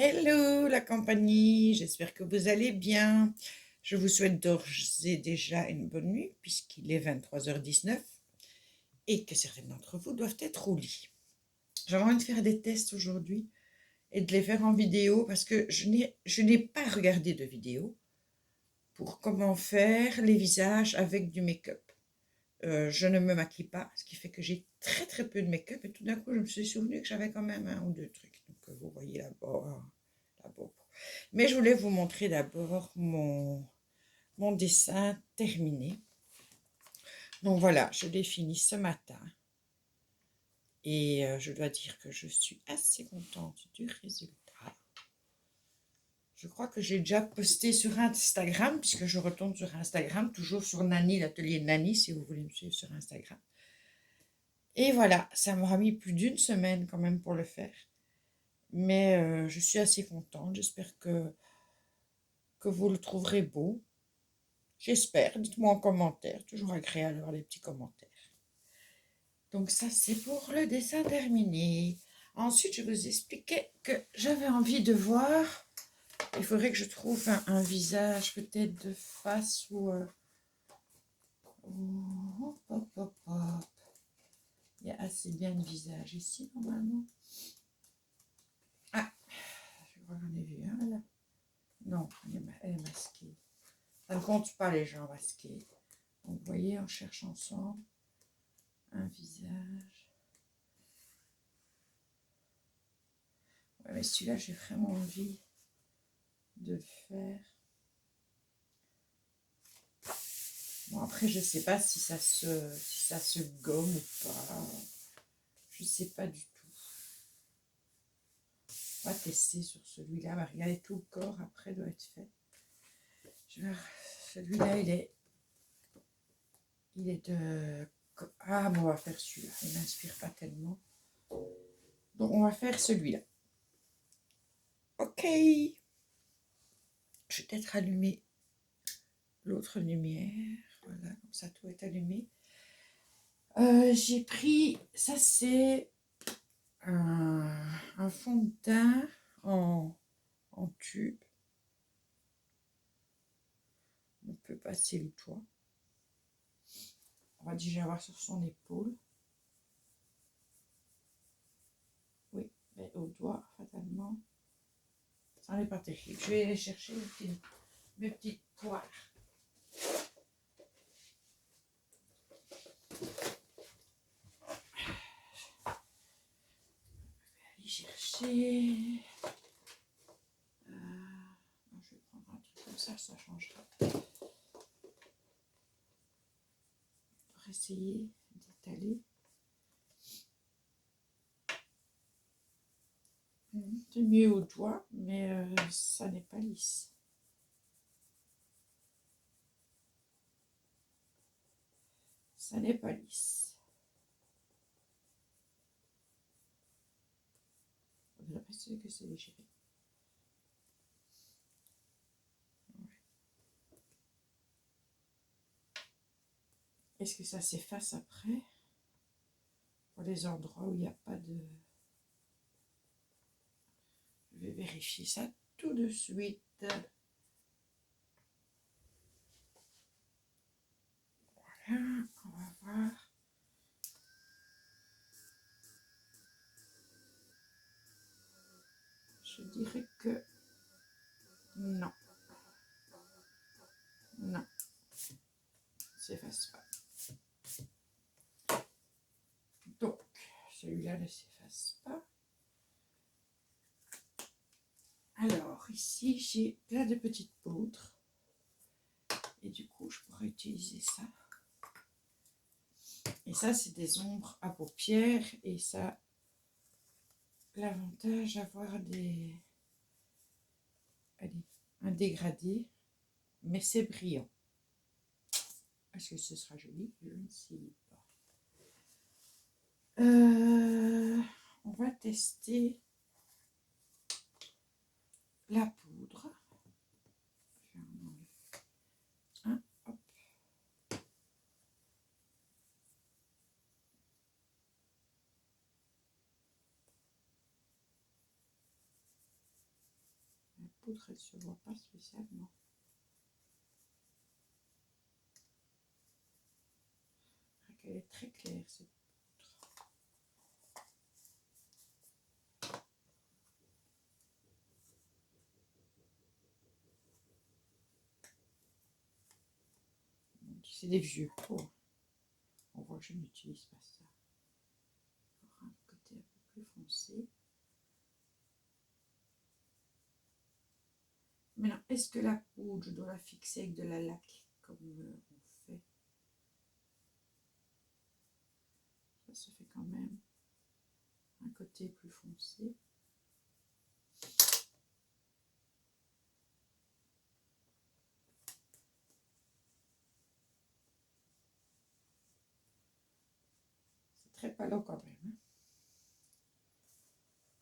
Hello la compagnie, j'espère que vous allez bien. Je vous souhaite d'ores et déjà une bonne nuit puisqu'il est 23h19 et que certains d'entre vous doivent être au lit. J'avais envie de faire des tests aujourd'hui et de les faire en vidéo parce que je n'ai pas regardé de vidéo pour comment faire les visages avec du make-up. Je ne me maquille pas, ce qui fait que j'ai très très peu de make-up et tout d'un coup je me suis souvenu que j'avais quand même un ou deux trucs. Donc vous voyez là-bas. Mais je voulais vous montrer d'abord mon dessin terminé. Donc voilà, je l'ai fini ce matin. Et je dois dire que je suis assez contente du résultat. Je crois que j'ai déjà posté sur Instagram, puisque je retombe sur Instagram, toujours sur Nani, l'atelier Nani, si vous voulez me suivre sur Instagram. Et voilà, ça m'aura mis plus d'une semaine quand même pour le faire. Mais je suis assez contente, j'espère que vous le trouverez beau. J'espère, dites-moi en commentaire, toujours agréable d'avoir les petits commentaires. Donc ça, c'est pour le dessin terminé. Ensuite, je vous expliquais que j'avais envie de voir, il faudrait que je trouve un visage peut-être de face ou... hop, hop, hop, hop. Il y a assez bien de visage ici, normalement. Ah, je crois que j'en ai vu un, là. Non, elle est masquée. Ça ne compte pas les gens masqués. Donc, vous voyez, on cherche ensemble un visage. Ouais, mais celui-là, j'ai vraiment envie de le faire. Bon, après, je ne sais pas si ça se gomme ou pas. Je ne sais pas du tout. On va tester sur celui-là. On va regarder tout le corps après doit être fait. Celui-là, il est de... Ah, bon, on va faire celui-là. Il ne m'inspire pas tellement. Donc, on va faire celui-là. Ok. Je vais peut-être allumer l'autre lumière. Voilà, comme ça, tout est allumé. J'ai pris... Ça, c'est un fond de teint en tube. On peut passer le toit. On va déjà voir sur son épaule. Oui, mais au doigt, fatalement. Ça n'est pas terrible. Je vais aller chercher mes petites poires. Aller chercher. Je vais prendre un truc comme ça changera. Pour essayer d'étaler. C'est mieux au doigt, mais ça n'est pas lisse. Ça n'est pas lisse. J'ai l'impression que c'est léger. Est-ce que ça s'efface après? Pour les endroits où il n'y a pas de... Je vais vérifier ça tout de suite. Voilà, on va voir. Je dirais que non. Non. Ça s'efface pas. Donc, celui-là ne s'efface pas. Alors, ici, j'ai plein de petites poutres. Et du coup, je pourrais utiliser ça. Et ça, c'est des ombres à paupières. Et ça, l'avantage d'avoir un dégradé. Mais c'est brillant. Est-ce que ce sera joli? Je ne sais pas. On va tester la poudre. Hein, hop. poudre, elle ne se voit pas spécialement. Elle est très claire, cette poudre. C'est des vieux pots. On voit que je n'utilise pas ça. Il aura un côté un peu plus foncé. Maintenant, est-ce que la poudre, je dois la fixer avec de la laque comme on fait? Ça se fait quand même un côté plus foncé. C'est très palo quand même. Hein.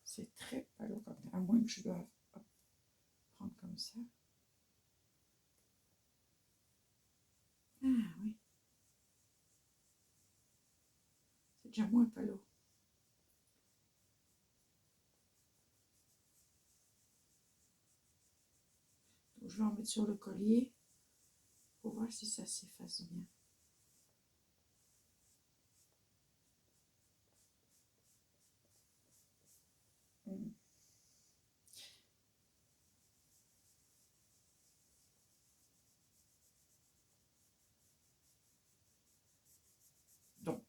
C'est très palo quand même. À moins que je dois prendre comme ça. Ah oui. C'est déjà moins palo. Donc, je vais en mettre sur le collier pour voir si ça s'efface bien. Donc,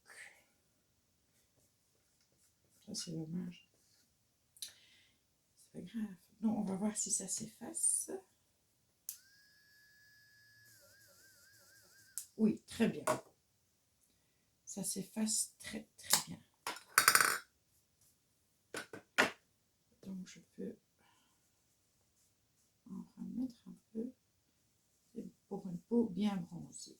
ça c'est dommage. C'est pas grave. Non, on va voir si ça s'efface. Oui, très bien. Ça s'efface très très bien. Donc je peux en remettre un peu. C'est pour une peau bien bronzée.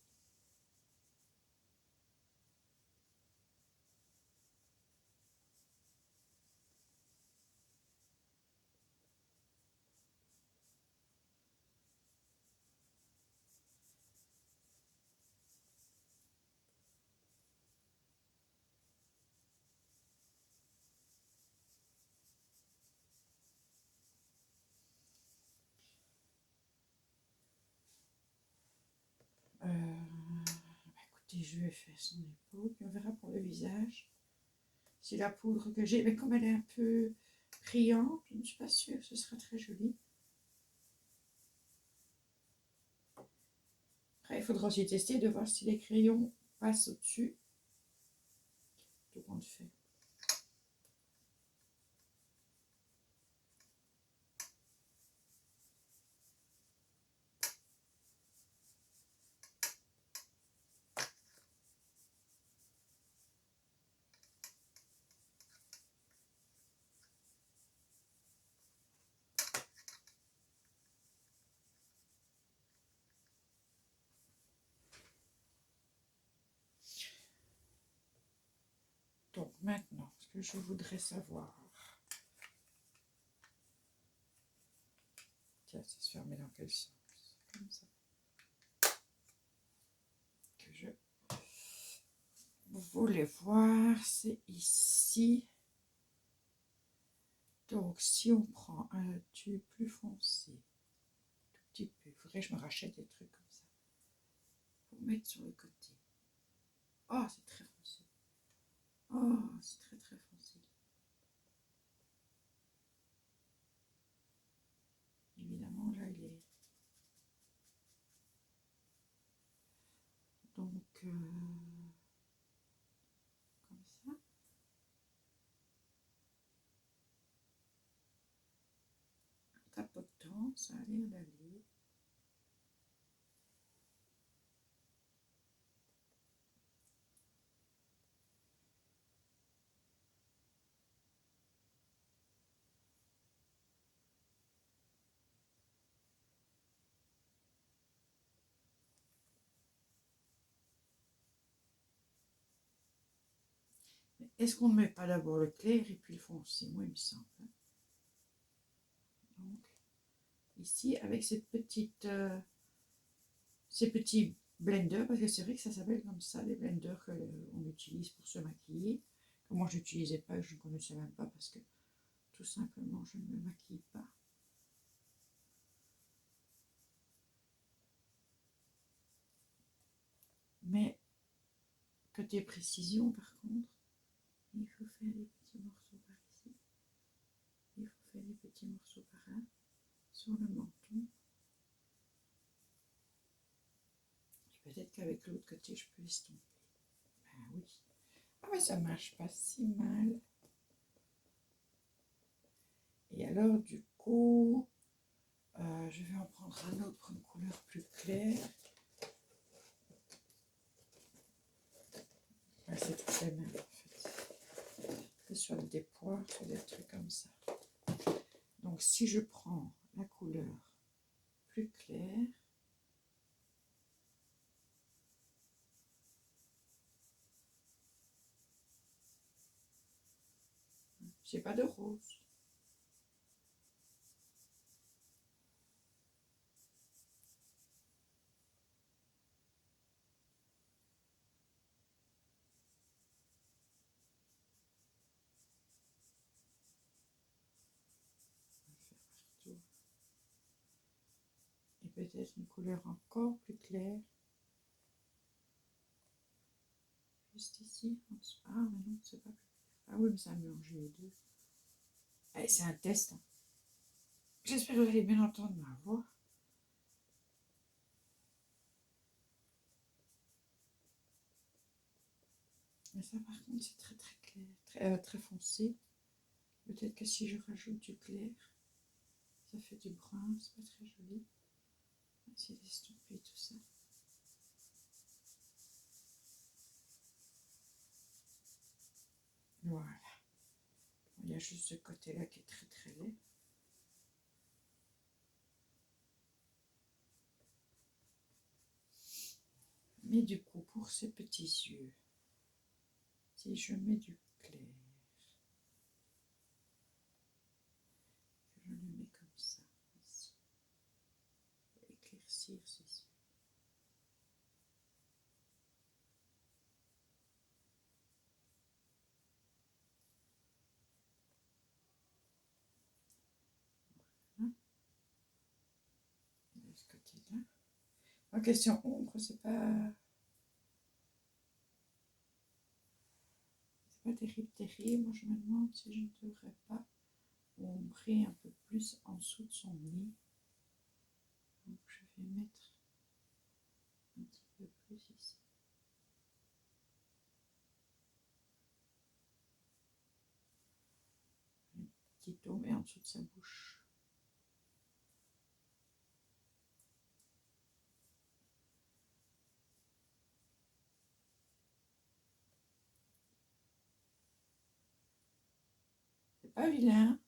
Écoutez, je vais faire son épaule, puis on verra pour le visage. Si la poudre que j'ai, mais comme elle est un peu brillante, je ne suis pas sûre que ce sera très joli. Après, il faudra aussi tester de voir si les crayons passent au-dessus. Tout compte fait. Donc maintenant, ce que je voudrais savoir. Tiens, ça se ferme dans quel sens? Comme ça. Que je voulais voir, c'est ici. Donc, si on prend un tube plus foncé, tout petit peu, il faudrait que je me rachète des trucs comme ça, pour mettre sur le côté. Oh, c'est très foncé. Oh, c'est très très foncé. Évidemment, là, il est... Donc, comme ça. En tapotant, ça a l'air d'aller. Est-ce qu'on ne met pas d'abord le clair et puis le foncé? Moi, il me semble. Donc, ici, avec ces petits blenders, parce que c'est vrai que ça s'appelle comme ça, les blenders qu'on utilise pour se maquiller. Que moi, je n'utilisais pas, je ne connaissais même pas parce que tout simplement, je ne me maquille pas. Côté précision, par contre, il faut faire des petits morceaux par ici. Il faut faire des petits morceaux par là, sur le menton. Et peut-être qu'avec l'autre côté, je peux estomper. Ben oui. Ah mais ça marche pas si mal. Et alors, du coup, je vais en prendre un autre, une couleur plus claire. Ouais, c'est toutes les mêmes, en fait. Que sur des poires, sur des trucs comme ça. Donc, si je prends la couleur plus claire, j'ai pas de rose. Et peut-être une couleur encore plus claire. Juste ici. Ah, mais non, c'est pas plus clair. Ah oui, mais ça a mélangé les deux. Allez, c'est un test. J'espère que vous allez bien entendre ma voix. Mais ça, par contre, c'est très très clair, très foncé. Peut-être que si je rajoute du clair, ça fait du brun, c'est pas très joli. On va essayer d'estomper tout ça. Voilà. Il y a juste ce côté-là qui est très très laid. Mais du coup, pour ces petits yeux, si je mets du clair, je le mets comme ça, ici, pour éclaircir ces yeux. Voilà. De ce côté-là. En question ombre, c'est pas terrible, terrible. Moi, je me demande si je ne devrais pas ombrer un peu plus en dessous de son nez. Donc, je vais mettre un petit peu plus ici. Une petite ombre et en dessous de sa bouche. C'est pas vilain.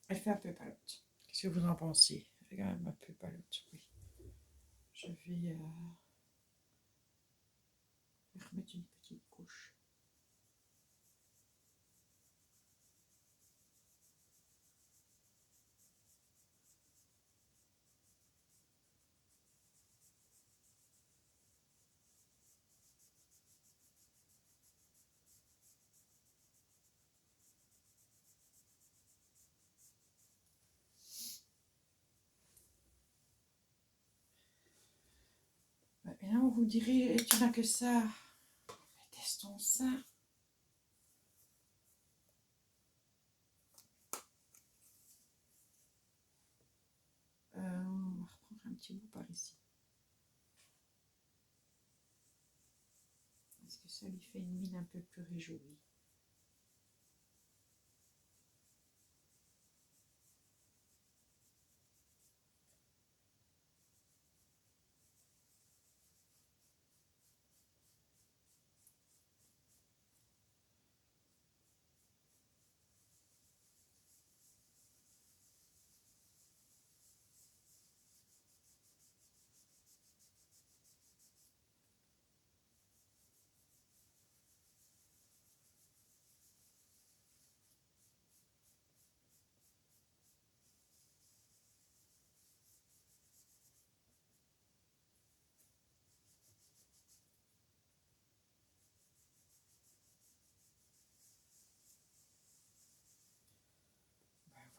Elle fait un peu palote. Qu'est-ce que vous en pensez? Elle fait quand même un peu palote, oui. Je vais remettre une petite couche. Et là, vous direz, tu n'as que ça. Testons ça. On va reprendre un petit bout par ici. Est-ce que ça lui fait une mine un peu plus réjouie?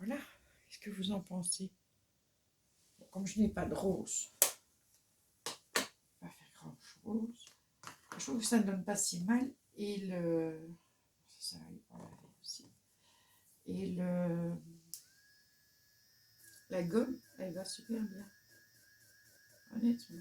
Voilà, qu'est-ce que vous en pensez? Bon, comme je n'ai pas de rose, pas faire grand chose. Je trouve que ça ne donne pas si mal. Et ça va pas laver aussi. Et la gomme, elle va super bien. Honnêtement.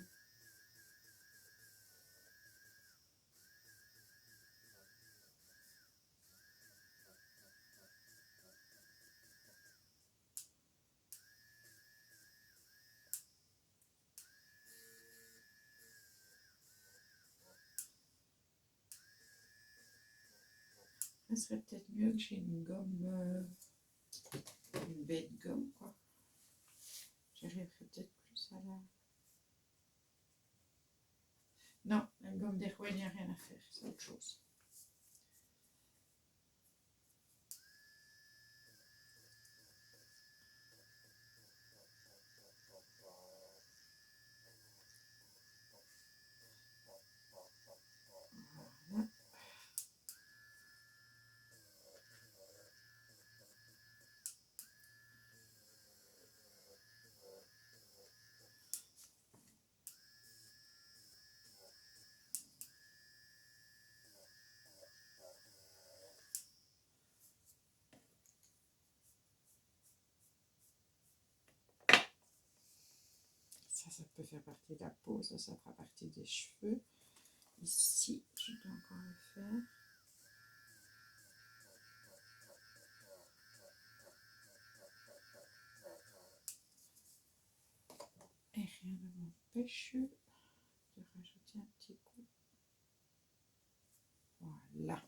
Ça serait peut-être mieux que j'ai une gomme, une bête gomme, quoi. J'arriverai peut-être plus à la... Non, la gomme des roues, il n'y a rien à faire, c'est autre chose. Voilà. Ça peut faire partie de la peau, ça fera partie des cheveux. Ici, je dois encore le faire. Et rien ne m'empêche de rajouter un petit coup. Voilà.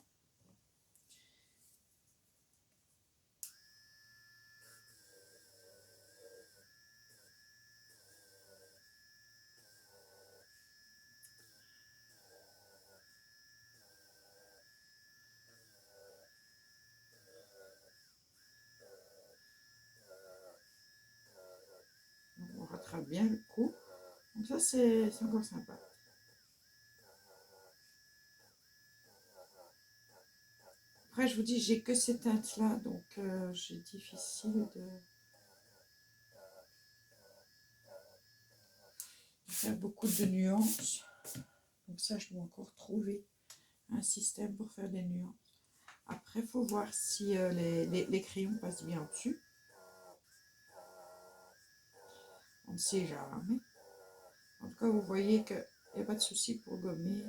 On rattrape bien le coup. Donc ça, c'est encore sympa. Après, je vous dis, j'ai que ces teintes-là, donc j'ai difficile de faire beaucoup de nuances. Donc ça, je dois encore trouver un système pour faire des nuances. Après, il faut voir si les crayons passent bien dessus. On ne sait jamais. En tout cas, vous voyez qu'il n'y a pas de souci pour gommer.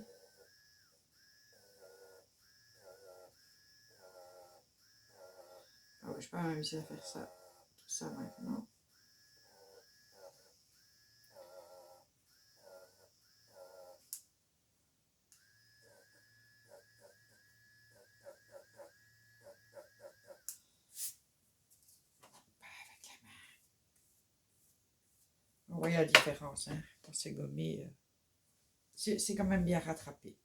Ah ouais, je ne vais pas m'amuser à faire ça, tout ça maintenant. Vous voyez la différence, hein, quand c'est gommé. C'est quand même bien rattrapé.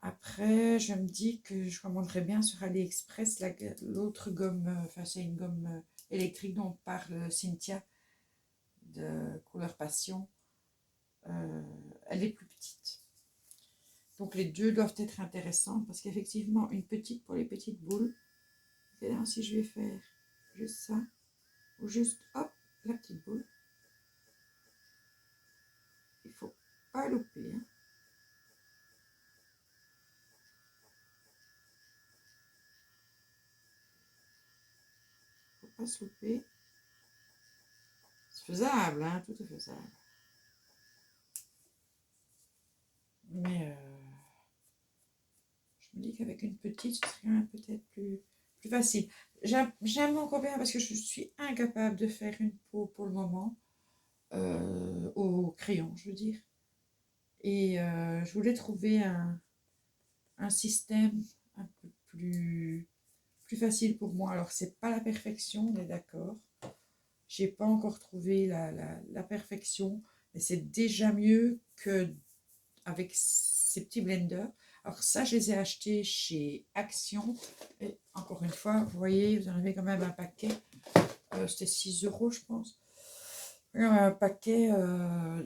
Après, je me dis que je commanderais bien sur AliExpress l'autre gomme, enfin c'est une gomme électrique dont parle Cynthia, de couleur passion. Elle est plus petite. Donc les deux doivent être intéressants parce qu'effectivement, une petite pour les petites boules. Et là, si je vais faire juste ça, ou juste, hop, la petite boule. Il ne faut pas louper. Hein. Il ne faut pas se louper. C'est faisable, hein, tout est faisable. Mais je me dis qu'avec une petite, ce serait quand même peut-être plus facile. J'aime encore bien parce que je suis incapable de faire une peau pour le moment, au crayon, je veux dire. Et je voulais trouver un système un peu plus facile pour moi. Alors, c'est pas la perfection, on est d'accord. J'ai pas encore trouvé la perfection, mais c'est déjà mieux que avec ces petits blenders. Alors ça, je les ai achetés chez Action. Et encore une fois, vous voyez, vous en avez quand même un paquet. C'était 6 euros, je pense. Un paquet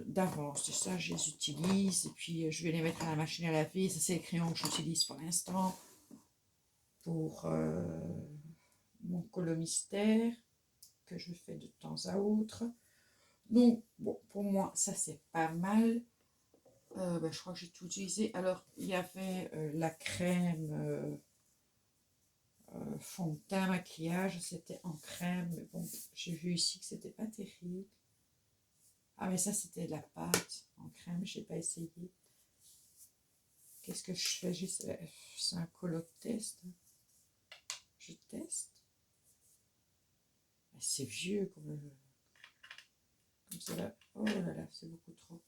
d'avance. Et ça, je les utilise. Et puis, je vais les mettre à la machine à laver. Ça, c'est les crayons que j'utilise pour l'instant. Pour mon colo mystère que je fais de temps à autre. Donc, bon, pour moi, ça c'est pas mal. Je crois que j'ai tout utilisé. Alors, il y avait la crème fond de teint, maquillage, c'était en crème. Mais bon, j'ai vu ici que c'était pas terrible. Ah, mais ça, c'était de la pâte en crème, je n'ai pas essayé. Qu'est-ce que je fais? C'est un colo de test. Je teste. C'est vieux comme ça là. Oh là là, c'est beaucoup trop.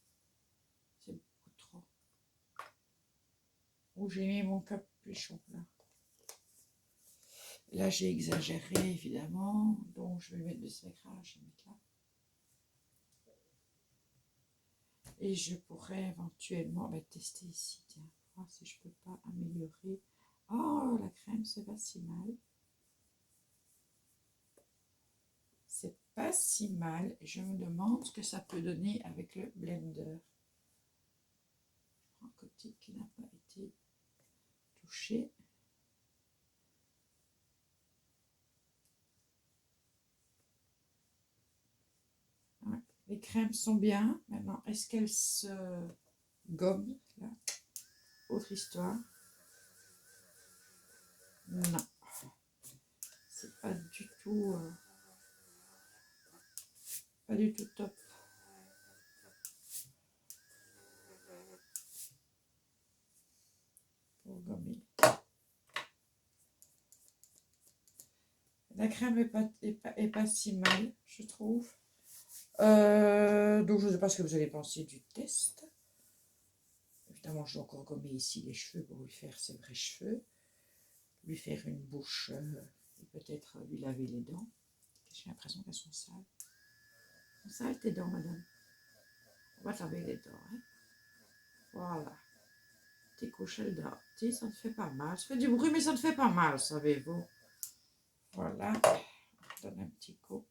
C'est beaucoup trop. Où j'ai mis mon capuchon là. Là, j'ai exagéré évidemment. Donc, je vais mettre de ce écrage. Je vais mettre là. Et je pourrais éventuellement tester ici. Tiens, voir si je peux pas améliorer. Oh, la crème, c'est pas si mal. C'est pas si mal. Je me demande ce que ça peut donner avec le blender. Je prends un côté qui n'a pas été touché. Ouais, les crèmes sont bien. Maintenant, est-ce qu'elles se gomment là? Autre histoire. Non. C'est pas du tout top. Pour gommer. La crème est pas si mal, je trouve. Donc, je ne sais pas ce que vous allez penser du test. Évidemment, je dois encore gommer ici les cheveux pour lui faire ses vrais cheveux. Lui faire une bouche et peut-être lui laver les dents. J'ai l'impression qu'elles sont sales. Sont sales tes dents, madame? On va te laver les dents. Hein? Voilà. Tes couches d'or. Ça ne fait pas mal. Ça fait du bruit, mais ça ne fait pas mal, savez-vous. Voilà. On donne un petit coup.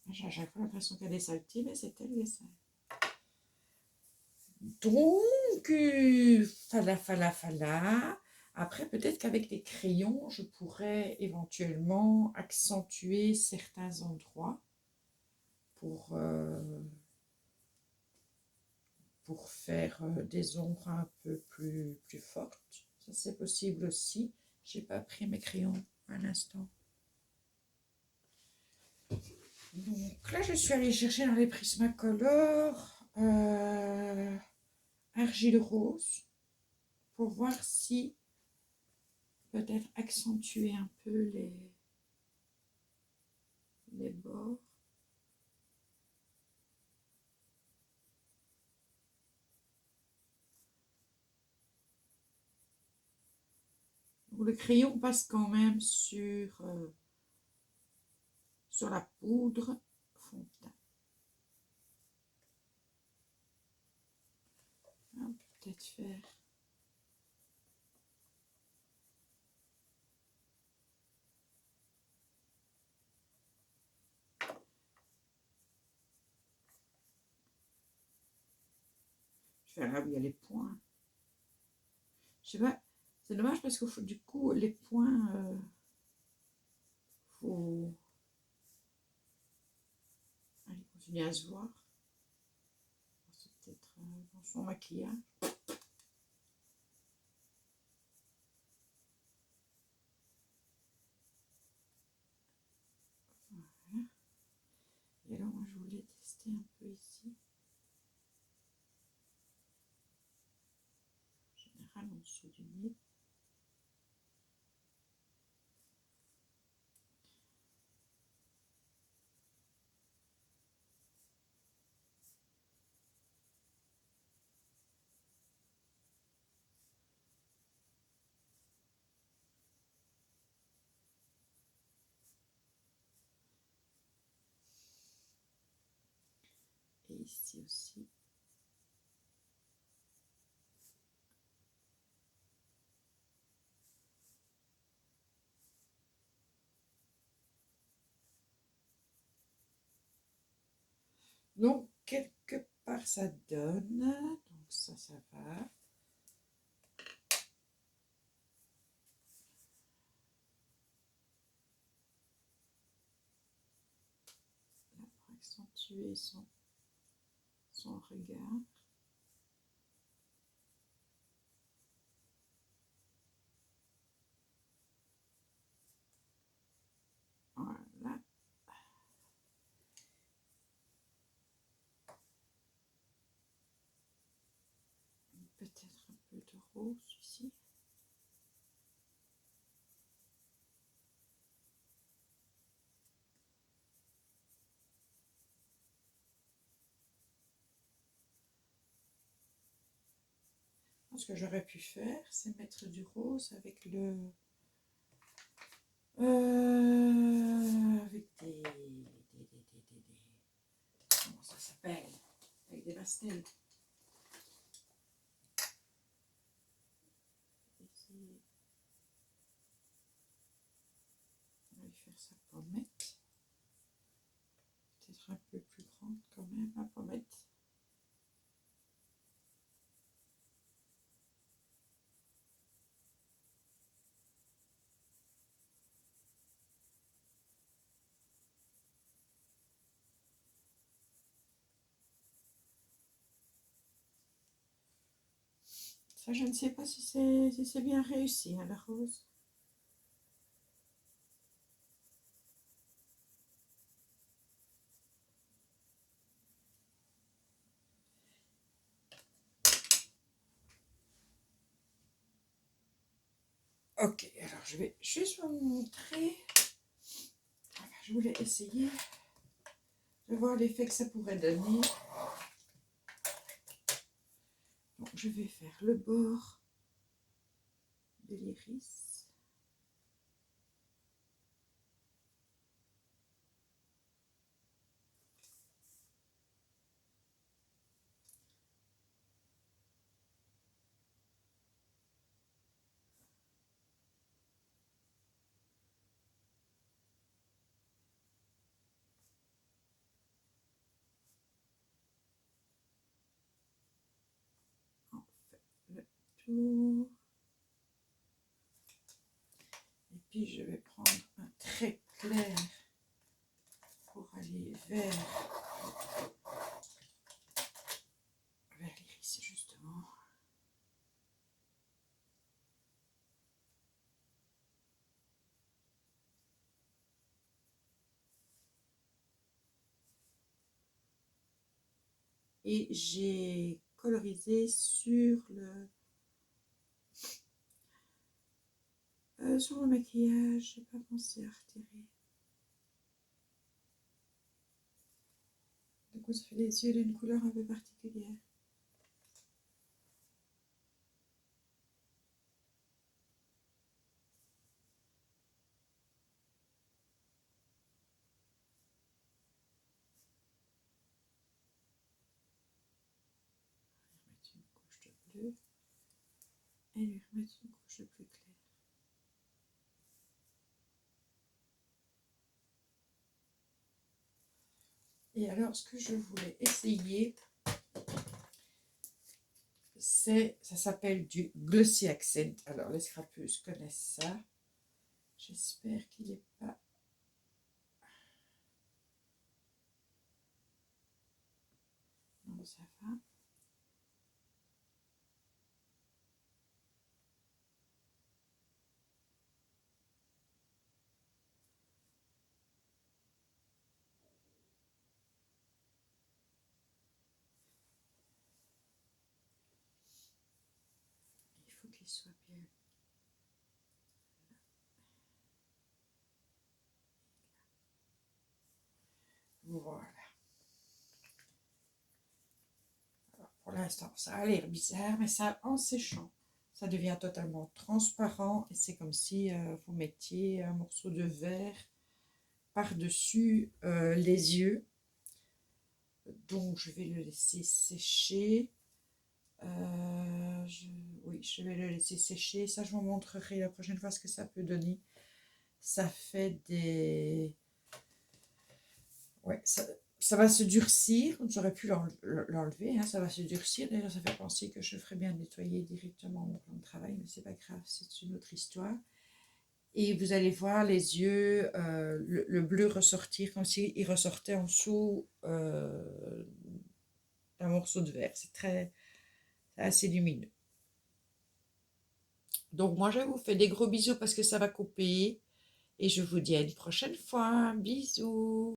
J'ai à chaque fois l'impression qu'il y a des saletés, mais c'est elle les sales. Donc, fala. Après, peut-être qu'avec les crayons, je pourrais éventuellement accentuer certains endroits pour faire des ombres un peu plus fortes. Ça, c'est possible aussi. J'ai pas pris mes crayons à l'instant. Donc là, je suis allée chercher dans les Prismacolor argile rose pour voir si peut-être accentuer un peu les bords. Donc, le crayon passe quand même sur la poudre fond de teint. On peut peut-être faire là où il y a les points. Je sais pas, c'est dommage parce que du coup, les points, faut continuer à se voir. C'est peut-être dans son maquillage. Voilà. Et alors, moi, je voulais tester un peu ici. En général, en dessous du nez. Et ici aussi. Donc, quelque part, ça donne. Donc, ça va. accentuer son regard. Voilà. Peut-être un peu de rose ici. Ce que j'aurais pu faire, c'est mettre du rose avec avec des comment ça s'appelle? Avec des pastels. Ici, on va lui faire sa pommette. Peut-être un peu plus grande quand même, la pommette. Ça, je ne sais pas si c'est bien réussi, hein, la rose. Ok, alors je vais juste vous montrer. Enfin, je voulais essayer de voir l'effet que ça pourrait donner. Donc, je vais faire le bord de l'iris. On fait le tour. Et puis je vais prendre un trait clair pour aller vers l'iris justement. Et j'ai colorisé sur le maquillage, j'ai pas pensé à retirer. Du coup, ça fait les yeux d'une couleur un peu particulière. Je vais remettre une couche de bleu et lui remettre une couche de plus claire. Et alors, ce que je voulais essayer, ça s'appelle du Glossy Accent. Alors, les scrapeuses connaissent ça. J'espère qu'il n'est pas... Non, ça va. Il faut qu'il soit bien. Voilà. Alors, pour l'instant, ça a l'air bizarre, mais ça, en séchant, ça devient totalement transparent et c'est comme si vous mettiez un morceau de verre par-dessus les yeux. Donc, je vais le laisser sécher. Oui, je vais le laisser sécher. Ça, je vous montrerai la prochaine fois ce que ça peut donner. Ça fait des... Ouais, ça va se durcir. J'aurais pu l'enlever, hein, ça va se durcir. D'ailleurs, ça fait penser que je ferais bien nettoyer directement mon plan de travail, mais c'est pas grave, c'est une autre histoire. Et vous allez voir les yeux, le bleu ressortir comme s'il ressortait en dessous d'un morceau de verre. C'est assez lumineux. Donc moi, je vous fais des gros bisous parce que ça va couper. Et je vous dis à une prochaine fois. Bisous.